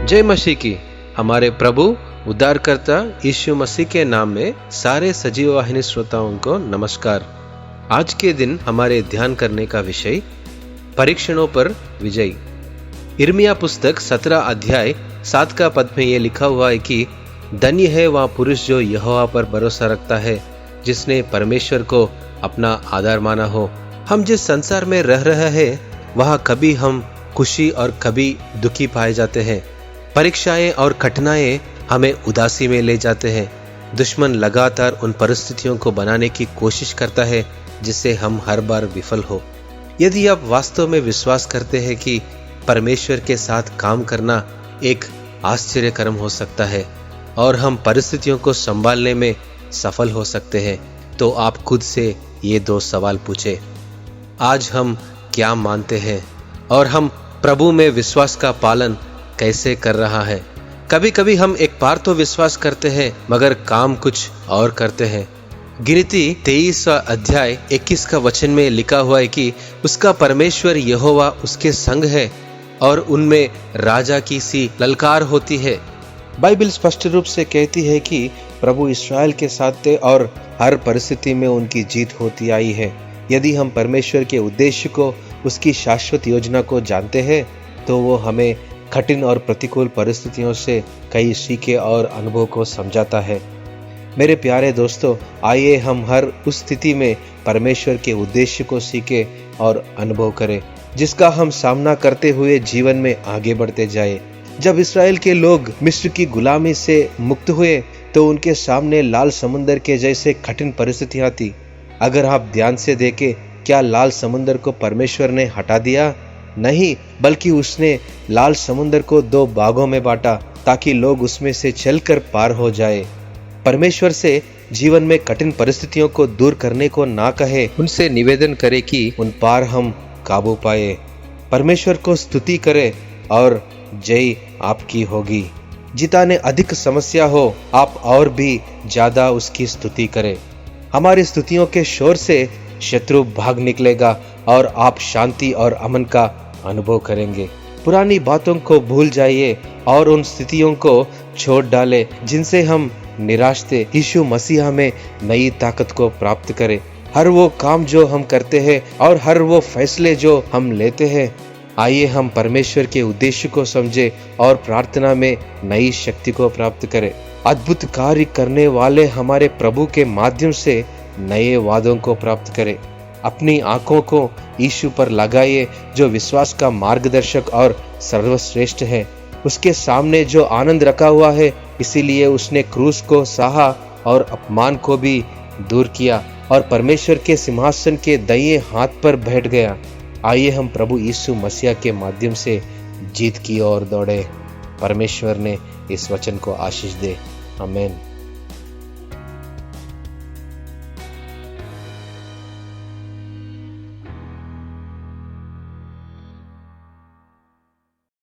जय मसीह की। हमारे प्रभु उद्धारकर्ता यीशु मसीह के नाम में सारे सजीव वाहिनी श्रोताओं को नमस्कार। आज के दिन हमारे ध्यान करने का विषय परीक्षणों पर विजय। यिर्मयाह पुस्तक 17 अध्याय 7 का पद में ये लिखा हुआ है कि धन्य है वह पुरुष जो यहोवा पर भरोसा रखता है, जिसने परमेश्वर को अपना आधार माना हो। हम जिस संसार में रह रहे हैं वहाँ कभी हम खुशी और कभी दुखी पाए जाते हैं। परीक्षाएं और कठिनाइयां हमें उदासी में ले जाते हैं। दुश्मन लगातार उन परिस्थितियों को बनाने की कोशिश करता है जिससे हम हर बार विफल हो। यदि आप वास्तव में विश्वास करते हैं कि परमेश्वर के साथ काम करना एक आश्चर्यकरम हो सकता है और हम परिस्थितियों को संभालने में सफल हो सकते हैं, तो आप खुद से ये 2 सवाल पूछें। आज हम क्या मानते हैं और हम प्रभु में विश्वास का पालन कैसे कर रहा है। कभी कभी हम एक बार तो विश्वास करते हैं मगर काम कुछ और करते हैं। गिनती 23 अध्याय 21 का वचन में लिखा हुआ है कि उसका परमेश्वर यहोवा उसके संग है और उनमें राजा की सी ललकार होती है। बाइबल स्पष्ट रूप से कहती है कि प्रभु इस्राएल के साथ थे और हर परिस्थिति में उनकी जीत होती आई है। यदि हम परमेश्वर के उद्देश्य को, उसकी शाश्वत योजना को जानते हैं, तो वो हमें कठिन और प्रतिकूल परिस्थितियों से कई सीखे और अनुभव को समझाता है। मेरे प्यारे दोस्तों, आइए हम हर उस स्थिति में परमेश्वर के उद्देश्य को सीखे और अनुभव करें, जिसका हम सामना करते हुए जीवन में आगे बढ़ते जाए। जब इस्राएल के लोग मिस्र की गुलामी से मुक्त हुए तो उनके सामने लाल समुंदर के जैसे कठिन परिस्थितियां थी। अगर आप ध्यान से देखें, क्या लाल समुंदर को परमेश्वर ने हटा दिया? नहीं, बल्कि उसने लाल समुंदर को 2 भागों में बांटा ताकि लोग उसमें से चलकर पार हो जाए। परमेश्वर से जीवन में कठिन परिस्थितियों को दूर करने को ना कहे, उनसे निवेदन करे कि उन पार हम काबू पाए। परमेश्वर को स्तुति करे और जय आपकी होगी। जिताने अधिक समस्या हो, आप और भी ज्यादा उसकी स्तुति करें। हमारी स्तुतियों के शोर से शत्रु भाग निकलेगा और आप शांति और अमन का अनुभव करेंगे। पुरानी बातों को भूल जाइए और उन स्थितियों को छोड़ डालें जिनसे हम निराश थे। यीशु मसीह में नई ताकत को प्राप्त करें। हर वो काम जो हम करते हैं और हर वो फैसले जो हम लेते हैं, आइए हम परमेश्वर के उद्देश्य को समझें और प्रार्थना में नई शक्ति को प्राप्त करें। अद्भुत कार्य करने वाले हमारे प्रभु के माध्यम से नए वादों को प्राप्त करें। अपनी आंखों को यीशु पर लगाइए जो विश्वास का मार्गदर्शक और सर्वश्रेष्ठ है। उसके सामने जो आनंद रखा हुआ है, इसीलिए उसने क्रूस को सहा और अपमान को भी दूर किया और परमेश्वर के सिंहासन के दाहिने हाथ पर बैठ गया। आइए हम प्रभु यीशु मसीह के माध्यम से जीत की ओर दौड़े। परमेश्वर ने इस वचन को आशीष दे। आमीन।